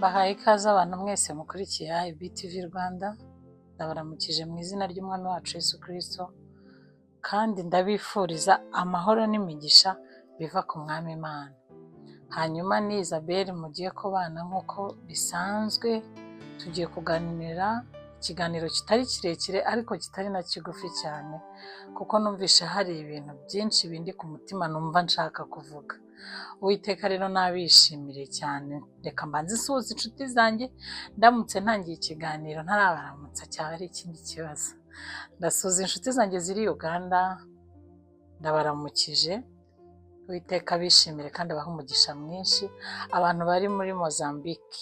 Bahaye ikaze abantu mwese mukurikiye IBTV Rwanda, ndabaramukije mu izina ry'Umwami wacu Yesu Kristo, kandi ndabifuriza amahoro n'imigisha biva ku Mwami Imana. Hanyuma ni Isabelle mugiye kubana nk'uko bisanzwe, tugiye kuganira ikiganiro kitari kirekire ariko kitari na kigufi cyane, kuko numvishe hari ibintu byinshi bindi ku mutima numva nshaka kuvuga. Uwiteka rero nabishimire cyane. Reka mbanze nsuhuze inshuti zanjye, ndamutse ntangiye ikiganiro ntarabaramutsa cyaba ari ikindi kibazo. Ndasuhuza inshuti zanjye ziri Uganda, ndabaramukije. Uwiteka bishimire kandi abahe umugisha mwinshi. Abantu bari muri Mozambique,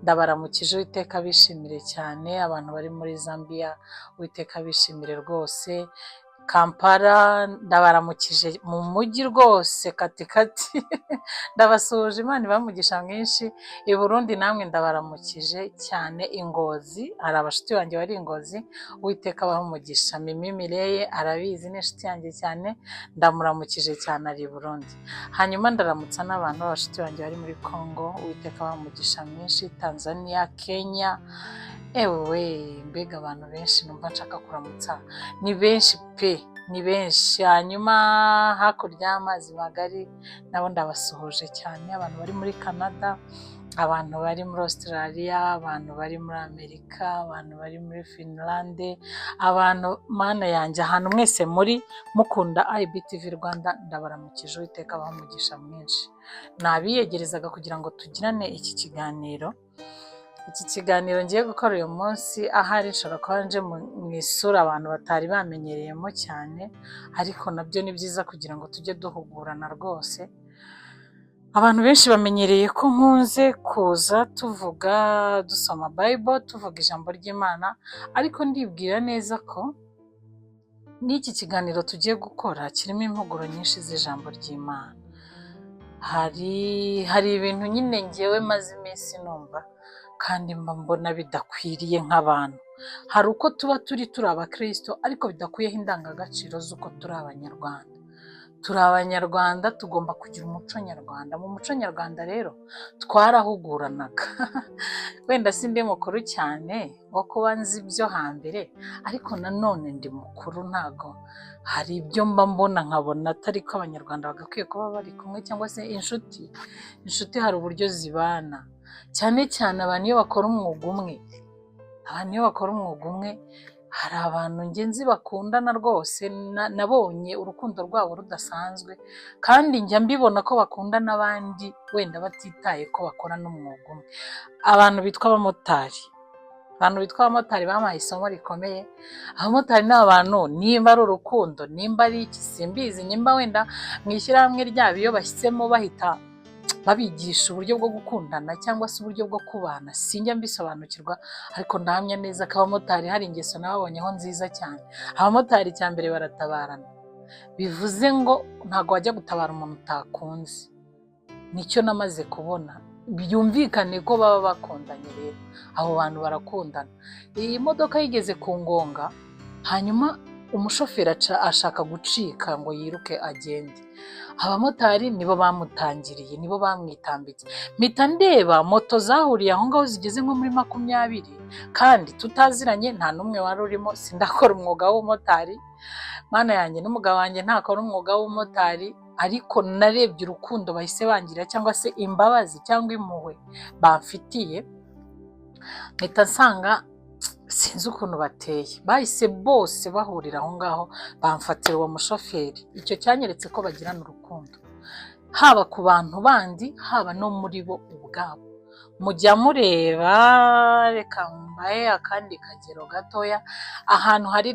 ndabaramukije. Uwiteka bishimire cyane. Abantu bari muri Zambia, Uwiteka bishimire rwose. Kampala ndabaramukije mu mujyi rwose katikati ndabasuhuje, Imana ibamugisha mwinshi. I Burundi namwe ndabaramukije cyane. Ingozi hari abashuti banjye bari Ingozi, Uwiteka abahe umugisha. Mimi Mireye arabizi ni inshuti yanjye cyane, ndamuramukije cyane ari i Burundi. Hanyuma ndaramutsa n'abantu b'abashuti banjye bari muri Congo, Uwiteka abahe umugisha mwinshi. Tanzania, Kenya, ewe mbega abantu benshi numva nshaka kuramutsa, ni benshi pe, ni benshi. Hanyuma hakurya y'amazi magari nabo ndabasuhuje cyane. Abantu bari muri Canada, abantu bari muri Australia, abantu bari muri Amerika, abantu bari muri Finland, abantu mana yanjye ahantu mwese muri mukunda IBTV Rwanda ndabaramukije. Uwiteka abahe umugisha mwinshi. Nabiyegerezaga kugira ngo tugirane iki kiganiro. Iki kiganiro ngiye gukora uyu munsi ahari nshobora kuba nje mu isura abantu batari bamenyereyemo cyane, ariko nabyo ni byiza kugira ngo tujye duhugurana rwose. Abantu benshi bamenyereye ko nkunze kuza tuvuga, dusoma Bible, tuvuga ijambo ry'Imana, ariko ndibwira neza ko n'iki kiganiro tugiye gukora kirimo impuguro nyinshi z'ijambo ry'Imana. Hari ibintu nyine ngewe maze iminsi numva kandi mbona bidakwiriye nk'abantu. Hari uko tuba turi abakristo ariko bidakuyeho indangagaciro z'uko turi abanyarwanda. Turi abanyarwanda, tugomba kugira umuco nyarwanda. Mu muco nyarwanda rero twarahuguranaga wenda sindi mukuru cyane wo kuba nzi ibyo hambere, ariko nanone ndi mukuru. Ntago hari ibyo mba mbona nkabona atari ko abanyarwanda bagakwiye kuba bari kumwe, cyangwa se inshuti hari uburyo zibana, cyane cyane abantu iyo bakora umwuga umwe. Hari abantu ngenzi bakundana rwose, nabonye urukundo rwabo rudasanzwe, kandi njya mbibona ko bakunda n'abandi wenda batitaye ko bakora n'umwuga umwe. Abantu bitwa abamotari bampaye isomo rikomeye. Abamotari ni abantu, nimba ari urukundo, nimba ari iki simbizi, nimba wenda mu ishyirahamwe ryabo iyo bashyitsemo bahita babigisha uburyo bwo gukundana cyangwa se uburyo bwo kubana, sinjya mbisobanukirwa, ariko ndahamya neza ko abamotari hari ingeso nababonyeho nziza cyane. Abamotari cya mbere baratabarana, bivuze ngo ntabwo wajya gutabara umuntu utakunze. Nicyo namaze kubona, byumvikane ko baba bakundanye. Rero abo bantu barakundana. Iyi modoka yigeze ku ngonga, hanyuma umushoferi ashaka gucika ngo yiruke agende. Abamotari nibo bamutangiriye, nibo bamwitambitse. Mpita ndeba moto zahuriye aho ngaho zigeze nko muri 20, kandi tutaziranye, nta n'umwe wari urimo. Sindakora umwuga w'umumotari, mana yanjye, n'umugabo wanjye ntakora umwuga w'umumotari, ariko narebye urukundo bahise bangira, cyangwa se imbabazi cyangwa impuhwe bamfitiye. Mpita nsanga sinzi ukuntu bateye, bahise bose bahurira aho ngaho bamfatira uwo mushoferi. Icyo cyanyeretse ko bagirana urukundo, haba ku bantu bandi, haba no muri bo ubwabo. Mujya mureba, reka mbaye akandi kagero gatoya, ahantu hari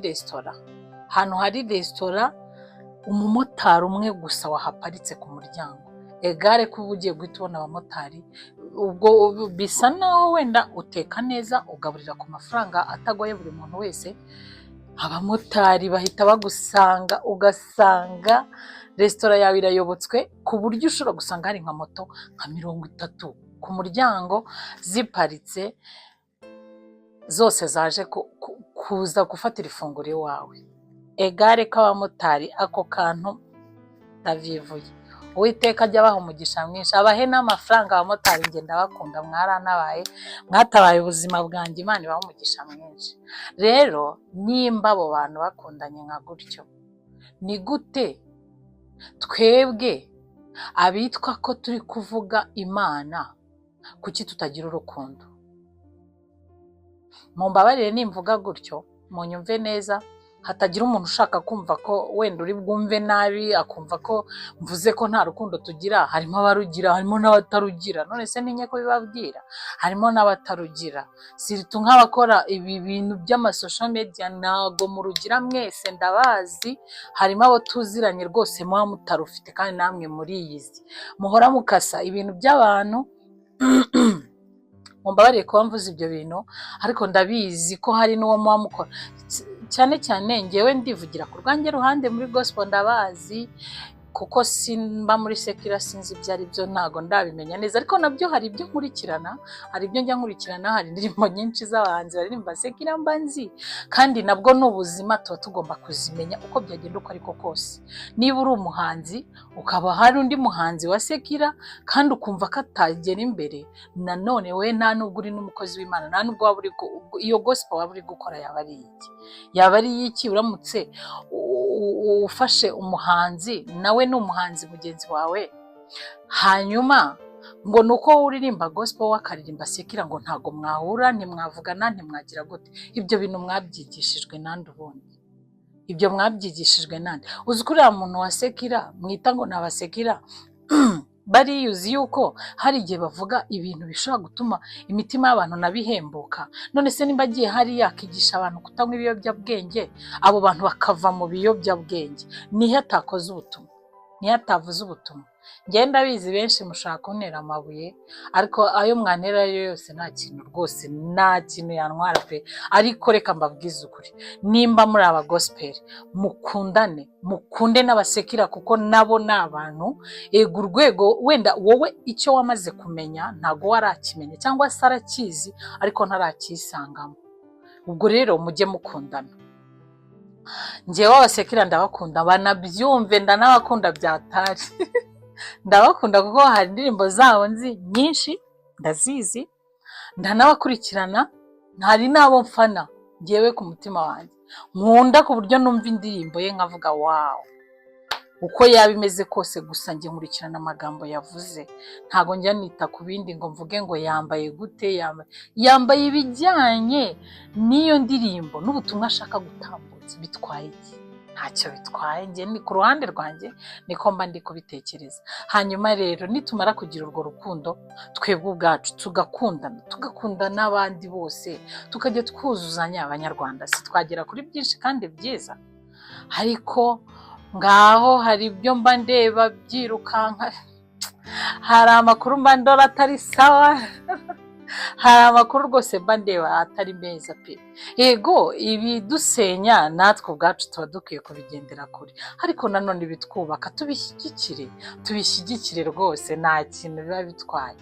resitora, umumotari umwe gusa wahaparitse ku muryango. Egare ko uba ugiye guhita ubona abamotari, ubwo bisa naho wenda uteka neza, ugaburira ku mafaranga atagoye buri muntu wese. Abamotari bahita bagusanga, ugasanga resitora yawe irayobotswe, ku buryo ushobora gusanga hari nka moto nka 30 ku muryango ziparitse, zose zaje kuza gufatira ifunguro iwawe. Egare ko abamotari ako kantu ndavivuye. Uwiteka ajya abaha umugisha mwinshi, abahe n'amafaranga. Abamotari ngenda bakunda, mwaranabaye, mwatabaye ubuzima bwanjye, Imana ibaha umugisha mwinshi. Rero nimba abo bantu bakundanye nka gutyo, ni gute twebwe abitwa ko turi kuvuga Imana, kuki tutagira urukundo? Mumbabarire nimvuga gutyo, munyumve neza, hatagira umuntu ushaka kumva ko wenda uri bwumve nabi, akumva ko mvuze ko nta rukundo tugira. Harimo abarugira, harimo n'abatarugira. None se ninye ko bibabwira, harimo n'abatarugira. Siritu nk'abakora ibi bintu by'amasocial media, ntago murugira mwese, ndabazi. Harimo abo tuziranye rwose muba mutarufite, kandi namwe muriyizi, muhora mukasa ibintu by'abantu. Mumbabarire kuba mvuze ibyo bintu, ariko ndabizi ko hari n'uwo muba mukora. Cyane cyane ngewe ndivugira ku rwanjye ruhande, muri gospel ndabazi, kuko simba muri sekira, sinzi ibyo ari byo, ntago ndabimenya neza. Ariko nabyo hari ibyo nkurikirana, hari ibyo njya nkurikirana, hari indirimbo nyinshi z'abahanzi baririmba sekira mba nzi, kandi nabwo ni ubuzima, tuba tugomba kuzimenya uko byagenda uko ariko kose. Niba uri umuhanzi ukaba hari undi muhanzi wa sekira kandi ukumva ko atagera imbere, nanone we nta nubwo uri n'umukozi w'Imana, nta nubwo waba uri iyo gospel waba uri gukora, yaba ari iki? Yaba ari iki uramutse ufashe umuhanzi, nawe ni umuhanzi mugenzi wawe, hanyuma ngo nuko uririmba gospel wakaririmba sekira, ngo ntago mwahura, ntimwavugana, ntimwagira gute? Ibyo bintu mwabyigishijwe nande? Ubundi ibyo mwabyigishijwe nande? Uzi ko uriya muntu wa sekira mwita ngo ni abasekira bariyuzi yuko hari igihe bavuga ibintu bishobora gutuma imitima y'abantu nabihembuka. None se nimba agiye hari yakigisha abantu kutanywa ibiyobyabwenge, abo bantu bakava mu biyobyabwenge, niho atakoze ubutumwa, niho atavuze ubutumwa. Ngenda bizi benshi mushaka kuntera amabuye, ariko ayo mwantera yo yose nta kintu, rwose nta kintu yantwara pe. Ariko reka mbabwize ukuri, nimba muri aba gospel, mukundane, mukunde n'abasekira, kuko nabo ni abantu. Ego urwego wenda wowe icyo wamaze kumenya ntago warakimenya, cyangwa se arakizi ariko ntaracyisangamo. Ubwo rero mujye mukundana. Njyewe abasekira ndabakunda, banabyumve, ndanabakunda byatari. Ndabakunda kuko hari indirimbo zabo nzi nyinshi, ndazizi, ndanabakurikirana, hari n'abo mfana njyewe ku mutima wanjye nkunda, ku buryo numva indirimbo ye nkavuga wow, uko yaba imeze kose. Gusa njye nkurikirana amagambo yavuze, ntago njya nita ku bindi ngo mvuge ngo yambaye gute, yambaye ibijyanye n'iyo ndirimbo n'ubutumwa ashaka gutambutsa. Bitwaye iki? Ntacyo bitwaye. Njye ni ku ruhande rwanjye niko mba ndi kubitekereza. Hanyuma rero nitumara kugira urwo rukundo twebwe ubwacu, tugakundana, tugakunda n'abandi bose, tukajya twuzuzanya, abanyarwanda si twagera kuri byinshi kandi byiza? Ariko ngaho hari ibyo mba ndeba byirukanka, hari amakuru mba ndora atari sawa, hari amakuru rwose mba ndeba atari meza pe. Ego ibidusenya natwe ubwacu tuba dukwiye kubigendera kure, ariko nanone ibitwubaka tubishyigikire rwose, nta kintu biba bitwaye.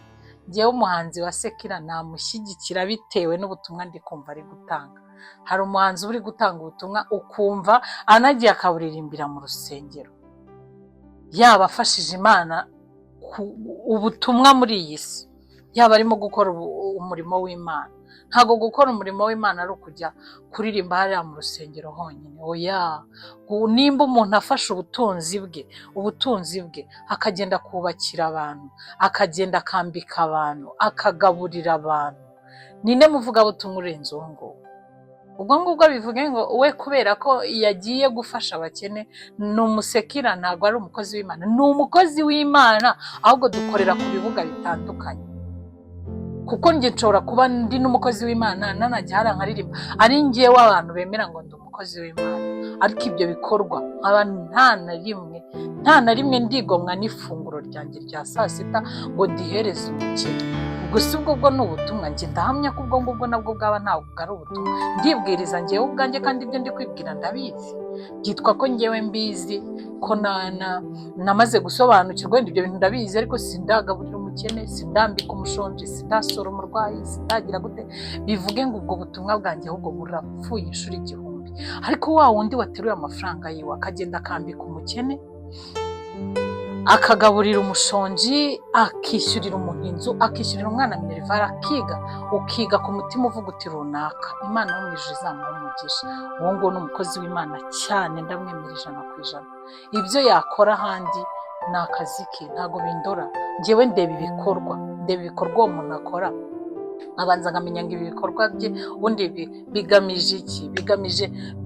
Njyewe umuhanzi wa sekira namushyigikira bitewe n'ubutumwa ndi kumva ari gutanga. Hari umuhanzi uri gutanga ubutumwa ukumva anagiye akaburirimbira mu rusengero, yaba afashije Imana ubutumwa muri iyi si, yaba arimo gukora umurimo w'Imana. Ntago gukora umurimo w'Imana ari ukujya kuririmba hariya mu rusengero honyine, oya. Nimba umuntu afashe ubutunzi bwe akagenda kubakira abantu, akagenda akambika abantu, akagaburira abantu, ninde muvugabutumwa urenze uwo nguwo? Ubwo ngubwo bivuge ngo we kubera ko yagiye gufasha abakene ni umusekira, ntago ari umukozi w'Imana. Ni umukozi w'Imana, ahubwo dukorera ku bibuga bitandukanye. Kuko njye nshobora kuba ndi n'umukozi w'Imana, nanajya hariya nkaririmba, ari njyewe abantu bemera ngo ndi umukozi w'Imana, ariko ibyo bikorwa nkaba nta na rimwe ndigomwa n'ifunguro ryanjye rya saa sita ngo ndihereze umukene. Ubwo si ubwo ni ubutumwa? Njye ndahamya ko ubwo ngubwo nabwo bwaba ntabwo ari ubutumwa. Ndibwiriza njyewe ubwanjye, kandi ibyo ndi kwibwira ndabizi, byitwa ko njyewe mbizi, ko namaze gusobanukirwa. Wenda ibyo bintu ndabizi, ariko sindagaburira umukene, sindambika umushonje, sindasura umurwayi, sindagira gute. Bivuge ngo ubwo butumwa bwanjye ahubwo burapfuye inshuro 1000. Ariko wa wundi wateruye amafaranga yiwe akagenda akambika umukene, akagaburira umushonji, akishyurira umuntu inzu, akishyurira umwana minerivare, akiga, ukiga ku mutima uvuga uti runaka Imana yo mu ijuru izamuha umugisha. Uwo nguwo ni umukozi w'Imana cyane, ndamwemera 100%. Ibyo yakora ahandi ni akazi ke, ntago bindora. Njyewe ndeba ibikorwa uwo muntu akora, abanza nkamenya ngo ibi bikorwa bye ubundi bigamije iki,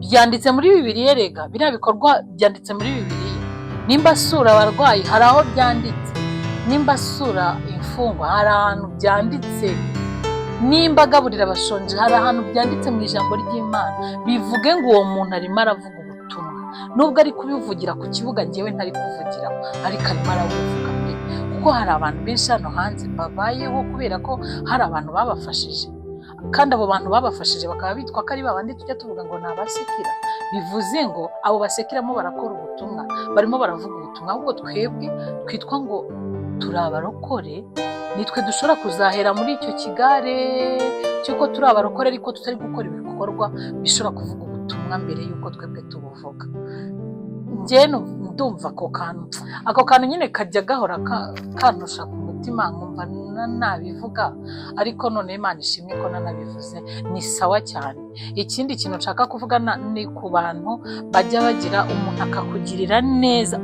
byanditse muri Bibiliya. Erega biriya bikorwa byanditse muri Bibiliya. Nimba asura abarwayi hari aho byanditse, nimba asura imfungwa hari ahantu byanditse, nimba agaburira abashonje hari ahantu byanditse mu ijambo ry'Imana. Bivuge ngo uwo muntu arimo aravuga ubutumwa, nubwo ari kubivugira ku kibuga njyewe ntari kuvugira, ariko arimo arabuvuga pe. Kuko hari abantu benshi hano hanze babayeho kubera ko hari abantu babafashije, kandi abo bantu babafashije bakaba bitwa ko ari babandi tujya tuvuga ngo ni abasekera. Bivuze ngo abo basekiramo barakora ubutumwa, barimo baravuga ubutumwa. Ahubwo twebwe twitwa ngo turi abarokore, nitwe dushobora kuzahera muri icyo kigare cy'uko turi abarokore ariko tutari gukora ibikorwa bishobora kuvuga ubutumwa mbere y'uko twebwe tubuvuga. Njye ndumva ako kantu nyine kajya gahora kanusha ku mutima, nkumva nabivuga, ariko none Imana ishimwe ko nanabivuze, ni sawa cyane. Ikindi kintu nshaka kuvuga ni ku bantu bajya bagira umuntu akakugirira neza,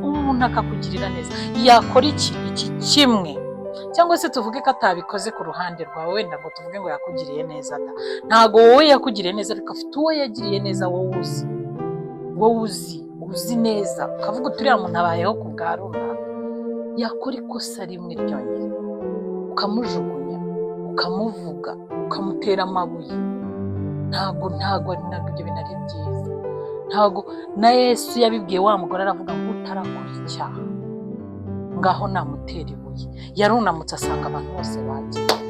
yakora iki kimwe, cyangwa se tuvuge ko atabikoze ku ruhande rwawe, wenda ngo tuvuge ngo yakugiriye neza. Ntago wowe yakugiriye neza, ariko afite uwo yagiriye neza, wowe uzi neza, ukavuga uti uriya muntu abayeho ku bwa runaka. Yakora ikosa rimwe ryonyine ukamujugunya, ukamuvuga, ukamutera amabuye, ntago ibyo bintu ari byiza. Ntago na Yesu yabibwiye wa mugore, aravuga ngo utarakora icyaha ngaho namutera ibuye. Yarunamutse asanga abantu bose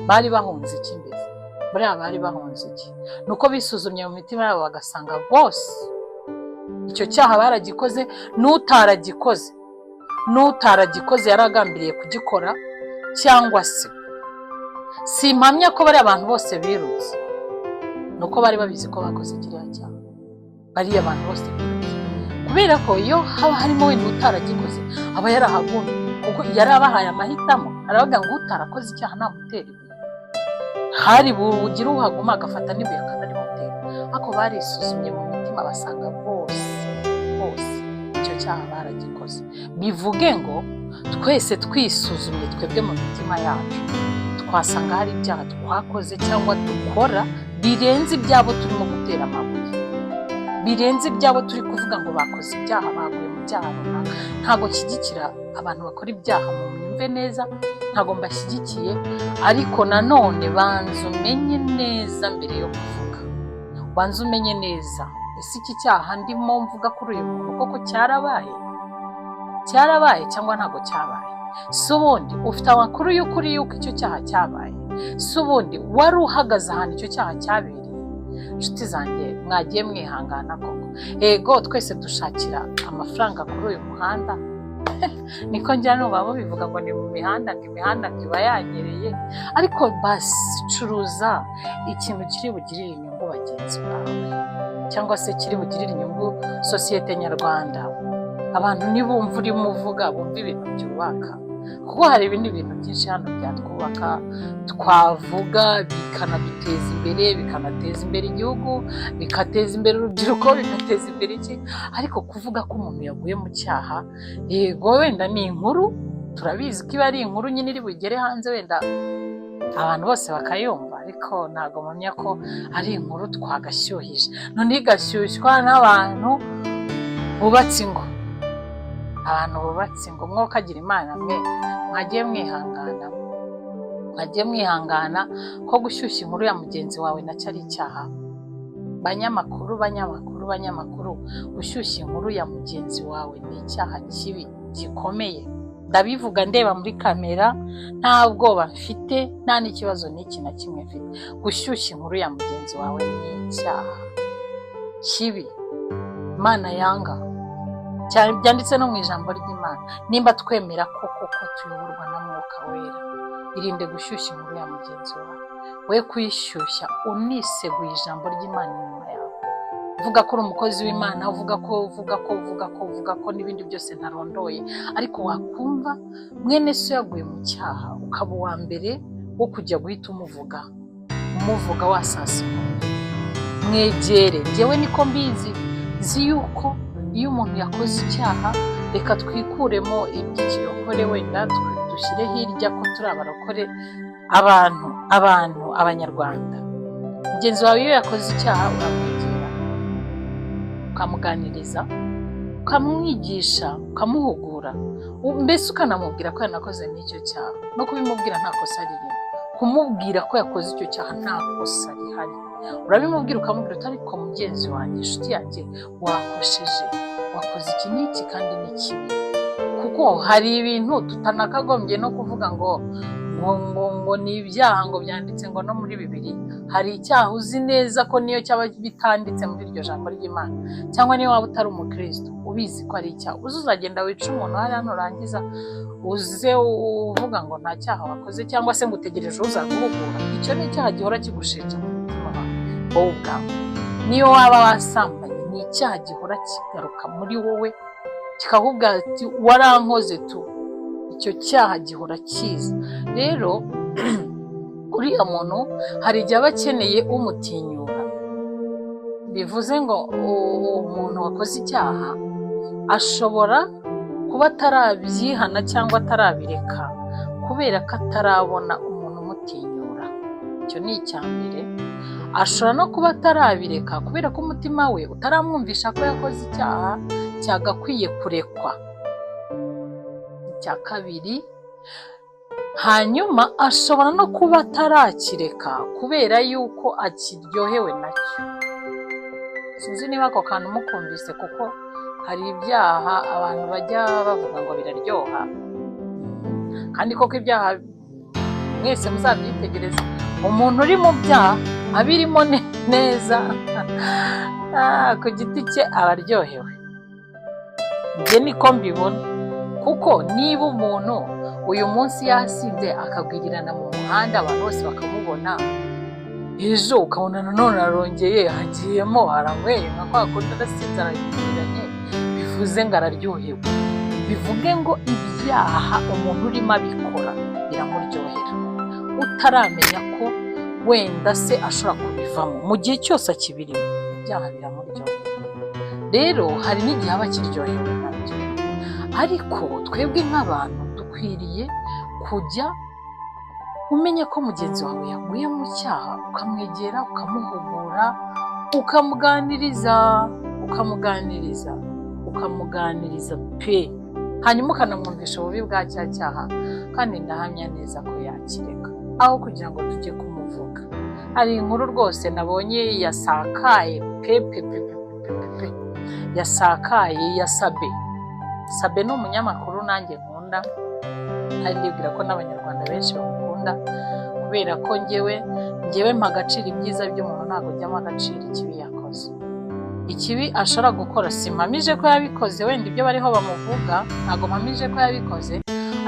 bari bahunze iki mbese, buriya bari bahunze iki? Nuko bisuzumye mu mitima yabo bagasanga bose icyo cyaha baragikoze, n'utaragikoze yaragambiriye kugikora. Cyangwa se simpamya ko bari abantu bose birutse, nuko bari babizi ko bakoze kiriya cyaha. Bari abantu bose birutse kubera ko iyo haba harimo wenda utaragikoze aba yarahagumye, kuko yari abahaye amahitamo. Aravuga ngo utarakoze icyaha namutera ibuye, hari bugira uhaguma agafata n'ibuye akanamutera. Ariko barisuzumye mu mitima basanga bose icyo cyaha baragikoze. Bivuge ngo twese twisuzumye twebwe mu mitima yacu, twasanga hari ibyaha twakoze cyangwa dukora birenze ibyabo turimo gutera amabuye, birenze ibyabo turi kuvuga ngo bakoze ibyaha, baguye mu byaha runaka. Ntago nshyigikira abantu bakora ibyaha, mu myumve neza, ntago mbashyigikiye, ariko nanone banza umenye neza mbere yo kuvuga. Banza umenye neza, ese iki cyaha ndimo mvuga kuri uyu muntu koko cyarabaye cyangwa ntago cyabaye? Si ubundi ufite amakuru y'ukuri yuko icyo cyaha cyabaye? Si ubundi wari uhagaze ahantu icyo cyaha cyabereye? Inshuti zanjye, mwagiye mwihangana koko. Ego twese dushakira amafaranga kuri uyu muhanda, niko njya numva bivuga ngo ni mu mihanda, ngo imihanda iba yanyereye. Ariko basi curuza ikintu kiri bugirire inyungu bagenzi bawe, cyangwa se kiri bugirire inyungu sosiyete nyarwanda. Abantu nibumva urimo uvuga, bumva ibintu byubaka, kuko hari ibindi bintu byinshi hano byatwubaka, twavuga bikanaduteza imbere, bikanateza imbere igihugu, bikateza imbere urubyiruko, bigateza imbere iki. Ariko kuvuga ko umuntu yaguye mu cyaha, yego wenda ni inkuru, turabizi ko iba ari inkuru nyine iri bugere hanze, wenda abantu bose bakayumva, ariko ntabwo mpamya ko ari inkuru twagashyuhije. None igashyushywa n'abantu bubatse ingo, mwokagira Imana mwe, mwagiye mwihangana ko gushyushya inkuru ya mugenzi wawe nacyo ari icyaha. Banyamakuru, gushyushya inkuru ya mugenzi wawe ni icyaha kibi gikomeye. Ndabivuga ndeba muri kamera, nta bwoba mfite, nta n'ikibazo n'iki na kimwe mfite. Gushyushya inkuru ya mugenzi wawe ni icyaha kibi Imana yanga, cyane byanditse no mu ijambo ry'Imana. Nimba twemera koko ko tuyoborwa na Mwuka Wera, irinde gushyushya inkuru ya mugenzi wawe, we kuyishyushya uniseguye ijambo ry'Imana inyuma yawe. uvuga ko uri umukozi w'Imana, uvuga ko n'ibindi byose ntarondoye, ariko wakumva mwene so yaguye mu cyaha ukaba uwa mbere wo kujya guhita umuvuga wasasa. Mwegere, njyewe niko mbizi, nzi yuko iyo umuntu yakoze icyaha, reka twikuremo iby'ikirokore, wenda dushyire hirya ko turi abarokore, abanyarwanda. Mugenzi wawe iyo yakoze icyaha uramwegera, ukamuganiriza, ukamwigisha, ukamuhugura, mbese ukanamubwira ko yanakoze n'icyo cyaha. No kubimubwira nta kosa ririmo, kumubwira ko yakoze icyo cyaha nta kosa rihari. Urabimubwira ukamubwira uti ariko mugenzi wanjye, inshuti yanjye, wakosheje, wakoze iki n'iki kandi ni kibi. Kuko hari ibintu tutanakagombye no kuvuga ngo ni ibyaha ngo byanditse ngo no muri Bibiliya. Hari icyaha uzi neza ko niyo cyaba bitanditse muri iryo jambo ry'Imana, cyangwa niyo waba utari umukristo ubizi ko ari icyaha, uzagenda wica umuntu hariya nurangiza uze uvuga ngo nta cyaha wakoze, cyangwa se ngo utegereje uzaguhugura. Icyo ni icyaha gihora kigushinja mu mutima wawe wowe ubwawe. Niyo waba wasambanye, ni icyaha gihora kigaruka muri wowe kikakubwira ati warankoze tu. Icyo cyaha gihora kiza. Rero uriya muntu hari igihe aba akeneye umutinyura. Bivuze ngo umuntu wakoze icyaha ashobora kuba atarabyihana cyangwa atarabireka kubera ko atarabona umuntu umutinyura. Icyo ni icya mbere. Ashobora no kuba atarabireka kubera ko umutima we utaramwumvisha ko yakoze icyaha cyagakwiye kurekwa. Icya kabiri, hanyuma ashobora no kuba atarakireka kubera yuko akiryohewe nacyo. Sinzi niba ako kantu mukumvise, kuko hari ibyaha abantu bajya bavuga ngo biraryoha, kandi koko ibyaha mwese muzabyitegereza. Umuntu uri mu byaha abirimo neza ku giti cye aba aryohewe. Njye niko mbibona, kuko niba umuntu uyu munsi yasinze akagwirirana mu muhanda abantu bose bakamubona, ejo ukabona nanone arongeye hagiyemo aranyweye nka kwa kundi adasinze aragwiriranye, bivuze ngo araryohewe. Bivuge ngo ibyaha umuntu urimo abikora biramuryohera, utaramenya ko wenda se ashobora kubivamo. Mu gihe cyose akibirimo, ibyaha biramuryohera. Rero hari n'igihe aba akiryohewe nabyo, ariko twebwe nk'abantu dukwiriye kujya umenya ko mugenzi wawe yaguye mu cyaha, ukamwegera, ukamuhugura, ukamuganiriza pe, hanyuma ukanamwumvisha ububi bwa cya cyaha, kandi ndahamya neza ko yakireka, aho kugira ngo tujye kumuvuga. Hari inkuru rwose nabonye yasakaye yasakaye ya Sabe ni umunyamakuru nanjye nkunda, kandi ndibwira ko n'abanyarwanda benshi bamukunda, kubera ko njyewe mpa agaciro ibyiza by'umuntu, ntabwo njyamo agaciro ikibi yakoze. Ikibi ashobora gukora, simpamije ko yabikoze, wenda ibyo bariho bamuvuga ntabwo mpamije ko yabikoze,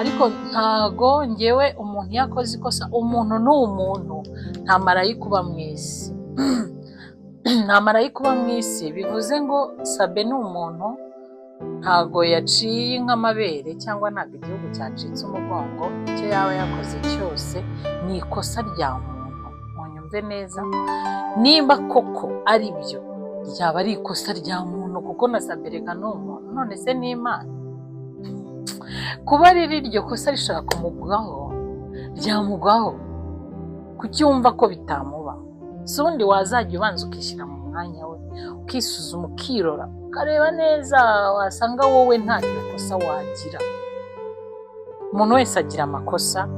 ariko ntago njyewe umuntu yakoze ikosa, umuntu ni umuntu, nta marayika uba mu isi. Nta marayika uba mu isi. Bivuze ngo Sabe ni umuntu, ntago yaciye nk'amabere, cyangwa ntabwo igihugu cyacitse umugongo. Icyo yaba yakoze cyose ni ikosa rya muntu. Munyumve neza, nimba koko ari byo, ryaba ari ikosa rya muntu, kuko na Sabe reka ni umuntu, none se ni Imana? Kuba riri iryo kosa rishaka kumugwaho, ryamugwaho, kuki wumva ko bitamuba? Si ubundi wazajya ubanza ukishyira mu mwanya we, ukisuzuma, ukirora, ukareba neza, wasanga wowe nta kosa wagira. Umuntu wese agira amakosa,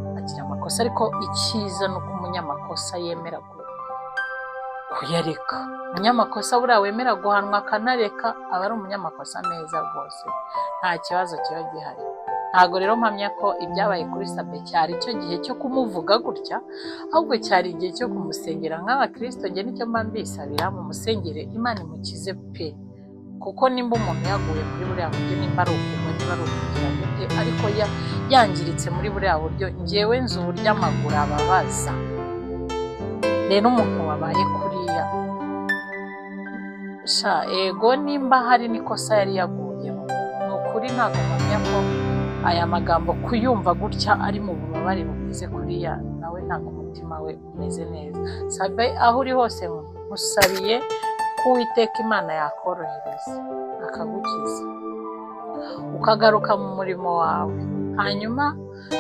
ariko icyiza ni uko umunyamakosa yemera kuyareka. Umunyamakosa buriya wemera guhanwa akanareka, aba ari umunyamakosa neza rwose, nta kibazo kiba gihari. Ntabwo rero mpamya ko ibyabaye kuri Sabe cyari icyo gihe cyo kumuvuga gutya, ahubwo cyari igihe cyo kumusengera. Nk'abakristo njye nicyo mba mbisabira, mu musengere Imana imukize pe, kuko nimba umuntu yaguye muri buriya buryo, nimba ari ukugwa, niba ari ukugira gute, ariko yangiritse muri buriya buryo, njyewe nzi uburyo amaguru ababaza. Rero umuntu wabaye kuriya sha ego nimba hari nikosa yari yaguyemo, ni ukuri ntabwo mpamya ko aya magambo kuyumva gutya ari mu bubabare bumeze kuriya, nawe ntabwo umutima we umeze neza. Sabe aho uri hose musabiye ko Uwiteka Imana yakorohereza akagukiza ukagaruka mu murimo wawe. Hanyuma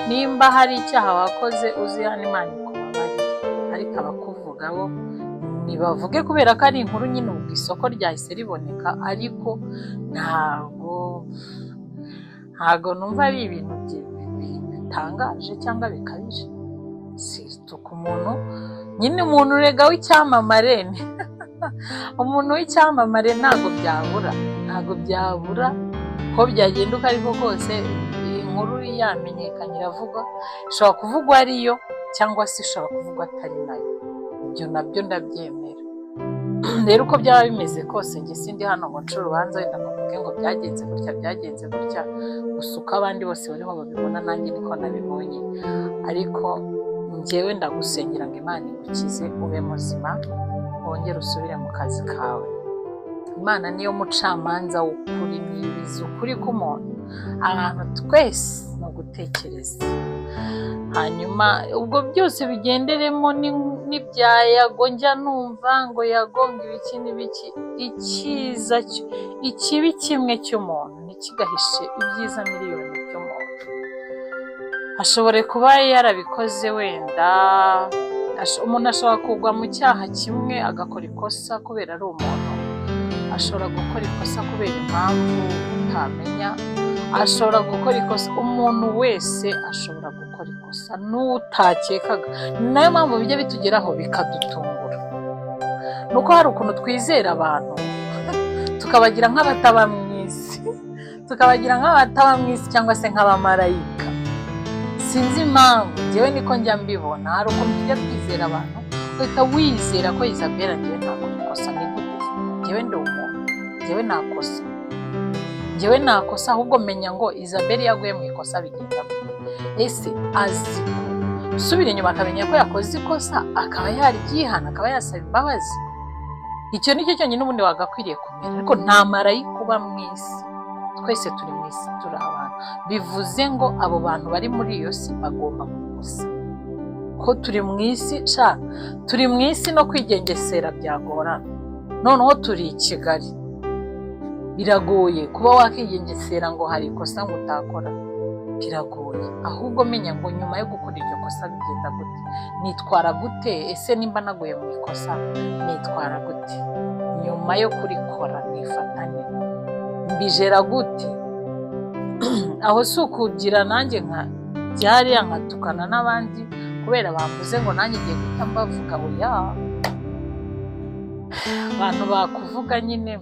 nimba hari icyaha wakoze uzihana Imana ikubabarire, ariko abakuvuga bo nibavuge kubera ko ari inkuru nyine ubwo isoko ryahise riboneka, ariko ntago numva ari ibintu bitangaje cyangwa bikabije. Situka umuntu nyine umuntu urega w'icyamamare umuntu w'icyamamare ntago byabura ko byagenda uko ariko kose inkuru yamenyekanye iravuga, ishobora kuvugwa ariyo cyangwa se ishobora kuvugwa atari nayo, ibyo nabyo ndabyemera. Rero uko byaba bimeze kose njye sindi hano ngo nce urubanza wenda mvuge ngo byagenze gutya, gusa uko abandi bose bariho babibona nanjye niko nabibonye, ariko njyewe ndagusengera ngo Imana igukize ube muzima wongere usubire mu kazi kawe. Imana niyo mucamanza w'ukuri, niyibiza ukuri k'umuntu. Abantu twese no gutekereza, hanyuma ubwo byose bigenderemo n'ibya Yago njya numva ngo yagonga ibiki n'ibiki. Icyiza ikibi kimwe cy'umuntu ntikigahishe ibyiza miliyoni by'umuntu. Ashobora kuba yarabikoze wenda, umuntu ashobora kugwa mu cyaha kimwe agakora ikosa kubera ari umuntu, ashobora gukora ikosa kubera impamvu utamenya, ashobora gukora ikosa, umuntu wese ashobora gukora ikosa n'utakekaga. Ni nayo mpamvu bijya bitugeraho bikadutungura, nuko hari ukuntu twizera abantu tukabagira nk'abataba mu isi cyangwa se nk'abamarayika. Sinzi impamvu njyewe niko njya mbibona. Hari ukuntu tujya twizera abantu ugahita wizera ko Isabella njyewe ntabwo ikosa, ni gute njyewe ndi umuntu, njyewe nakosa ahubwo menya ngo Isabella yaguye mu ikosa bigenda ese azi usubira inyuma akamenya ko yakoze ikosa akaba yaryihana akaba yasaba imbabazi. Icyo nicyo cyonyine ubundi wagakwiriye kumenya. Ariko nta marayika uba mu isi, twese turi mu isi turi abantu. Bivuze ngo abo bantu bari muri iyo si bagomba gukosa, ko turi mu isi no kwigengesera byagorana. Noneho turi i Kigali, biragoye kuba wakigengesera ngo hari ikosa ngo utakora, biragoye. Ahubwo menya ngo nyuma yo gukora iryo kosa bigenda gute, nitwara gute, ese nimba naguye mu ikosa nitwara gute, nyuma yo kurikora nifatanye mbijera gute. Aho si ukugira nanjye nka byariya nkatukana n'abandi kubera bamvuze ngo nanjye ngiye guhita mbavuga oya. Abantu bakuvuga nyine,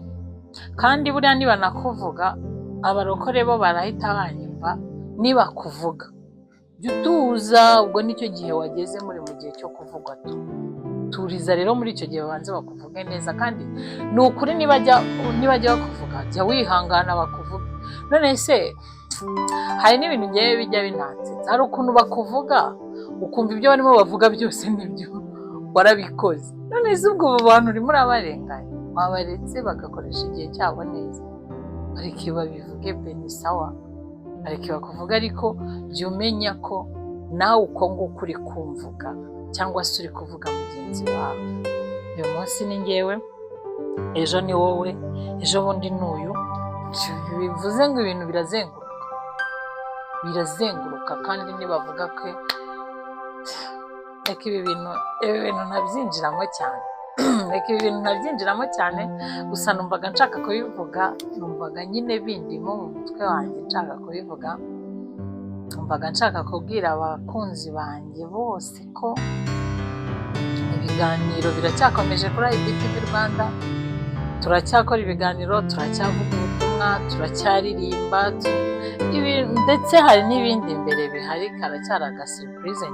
kandi buriya niba nakuvuga abarokore bo barahita banyumva. Niba kuvuga jya utuza, ubwo nicyo gihe wageze muri mu gihe cyo kuvugwa. Turiza rero muri icyo gihe babanze bakuvuge neza, kandi ni ukuri nibajya bakuvuga jya wihangana bakuvuga. None se hari n'ibintu ngewe bijya binanze, hari ukuntu bakuvuga ukumva ibyo barimo bavuga byose nibyo warabikoze. None se ubwo abo bantu urimo urabarenganya, wabaretse bagakoresha igihe cyabo neza, bareke babivuge bene sawa, bareke bakuvuga, ariko jya umenya ko nawe uko nguko uri kumvuga cyangwa se uri kuvuga mugenzi wawe. Uyu munsi ni ngewe, ejo ni wowe, ejo bundi n'uyu. Bivuze ngo ibintu birazenguruka kandi nibavuga ko reka ibi bintu ntabyinjiramo cyane, gusa numvaga nshaka kubivuga, numvaga nyine bindimo mu mutwe wanjye nshaka kubivuga. Numvaga nshaka kubwira abakunzi banjye bose ko ibiganiro biracyakomeje kuri IBTV Rwanda. Turacyakora ibiganiro, turacyavuga ubutumwa, turacyaririmba, ndetse hari n'ibindi imbere bihari. Karacyari agasurprise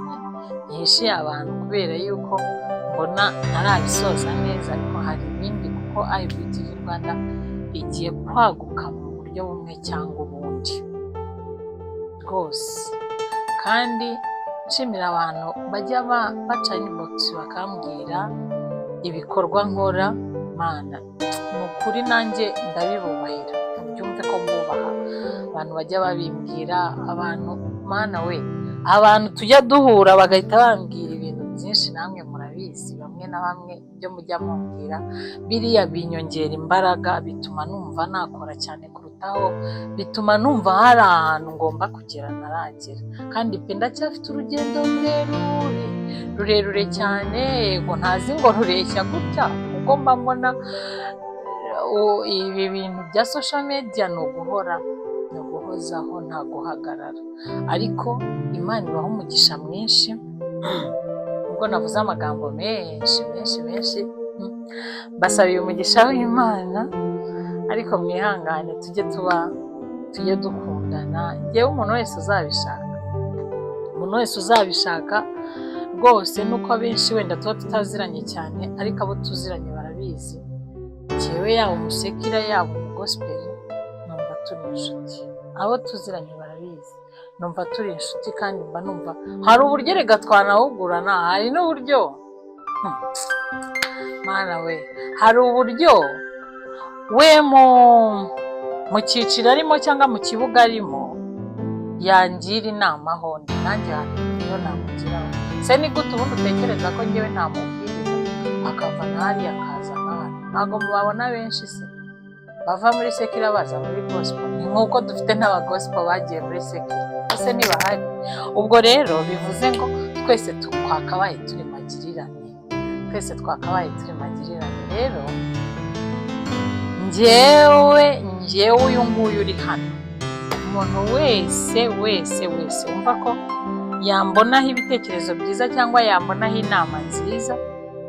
nyihishiye abantu kubera yuko mbona ntarabisoza neza, ariko hari ibindi kuko IBTV Rwanda igiye kwaguka mu buryo bumwe cyangwa ubundi rwose. Kandi nshimira abantu bajya baca inbox bakambwira ibikorwa nkora. Mana ni ukuri nanjye ndabibubahira, mubyumve ko mbubaha abantu bajya babimbwira, abantu mana we, abantu tujya duhura bagahita bambwira ibintu byinshi, namwe murabizi bamwe na bamwe ibyo mujya mumbwira biriya binyongera imbaraga, bituma numva nakora cyane kurutaho, bituma numva hari ahantu ngomba kugera ntaragera, kandi pe ndacyafite urugendo rurerure cyane, yego ntazi ngo rureshya gutya, kuko mba mbona ibi bintu bya social media ni uguhora, ni uguhozaho, nta guhagarara, ariko Imana ibaho umugisha mwinshi. Ubwo navuze amagambo menshi, basabiye umugisha w'Imana, ariko mwihangane tujye dukundana, njyewe umuntu wese uzabishaka rwose, nuko abenshi wenda tuba tutaziranye cyane, ariko abo tuziranye barabizi, njyewe yaba umusekira yaba umugospel numva turi inshuti, abo tuziranye barabizi numva turi inshuti, kandi mba numva hari uburyo rega twanahugurana, hari n'uburyo mana we, hari uburyo we mu cyiciro arimo cyangwa mu kibuga arimo yangira inama hondi, nanjye hari iyo namugiraho. Se ni gute ubundi utekereza ko njyewe ntamubwirira akava n'ahariya akaza n'ahari? Ntabwo mubabona benshi se bava muri sekira baza muri gospel? Ni nk'uko dufite n'abagospel bagiye muri sekira, ese ntibahari? Ubwo rero bivuze ngo twese twakabaye turi magirirane, rero njyewe uyu nguyu uri hano, umuntu wese wumva ko yambonaho ibitekerezo byiza, cyangwa yambonaho inama nziza,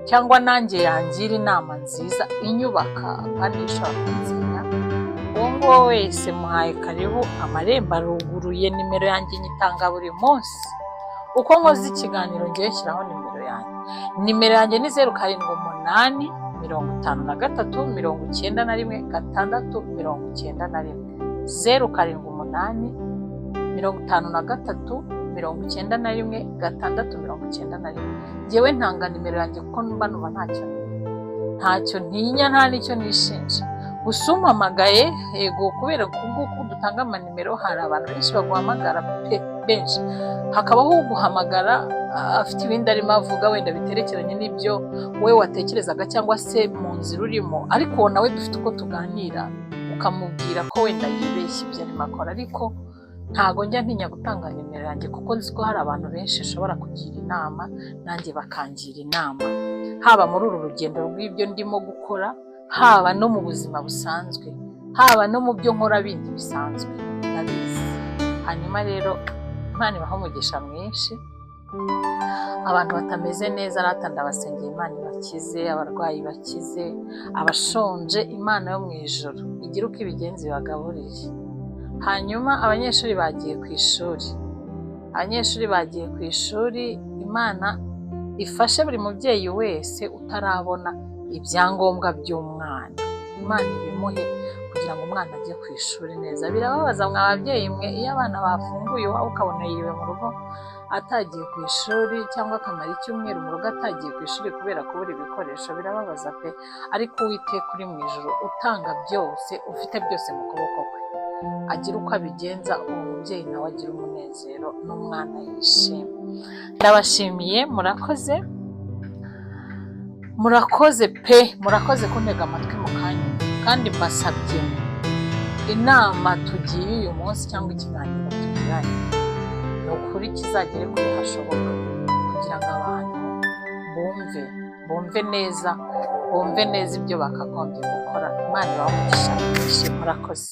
cyangwa nanjye yangira inama nziza inyubaka kandi ishobora kunzira, uwo nguwo wese muhaye karibu, amarembo aruguruye, nimero yanjye nyitanga buri munsi, uko nkoze ikiganiro ngiye shyiraho nimero yanjye. Nimero yanjye ni 078 53 91 691, 078 53 91 691. Njyewe ntanga nimero yanjye kuko mba numva ntacyo ntinya, nta n'icyo nishinja. Gusa umpamagaye, yego kubera ko dutanga amanimero, hari abantu benshi baguhamagara benshi, hakabaho uguhamagara afite ibindi arimo avuga wenda biterekeranye n'ibyo we watekerezaga cyangwa se mu nzira urimo, ariko nawe dufite uko tuganira, ukamubwira ko wenda yibeshye ibyo arimo akora, ariko ntago njya ntinya gutanga nimero yanjye, kuko nzi ko hari abantu benshi ushobora kugira inama, nanjye bakangira inama, haba muri uru rugendo rw'ibyo ndimo gukora, haba no mu buzima busanzwe, haba no mu byo nkora bindi bisanzwe, ndabizi. Hanyuma rero Imana ibaho umugisha mwinshi, abantu batameze neza rata ndabasengeye, Imana ibakize, abarwayi bakize, abashonje Imana yo mu ijuru igira uko ibigenzi bagaburire. Hanyuma abanyeshuri bagiye ku ishuri, Imana ifashe buri mubyeyi wese utarabona ibyangombwa by'umwana, Imana ibimuhe kugira ngo umwana ajye ku ishuri neza. Birababaza mwa babyeyi mwe, iyo abana bafunguye iwawe ukabona yiriwe mu rugo atagiye ku ishuri, cyangwa akamara icyumweru mu rugo atagiye ku ishuri kubera kubura ibikoresho, birababaza pe. Ariko Uwiteka uri mu ijuru utanga byose, ufite byose mu kuboko kwe, agira uko abigenza, uwo mubyeyi nawe agira umunezero n'umwana yishimye. Ndabashimiye, murakoze pe, murakoze kuntega amatwi mu kanya, kandi mbasabye inama tugiye uyu munsi cyangwa ikiganiro tugiranye, ni ukuri kizagere kuri hashoboka, kugira ngo abantu bumve neza ibyo bakagombye gukora. Imana ibahe umugisha mwinshi, murakoze.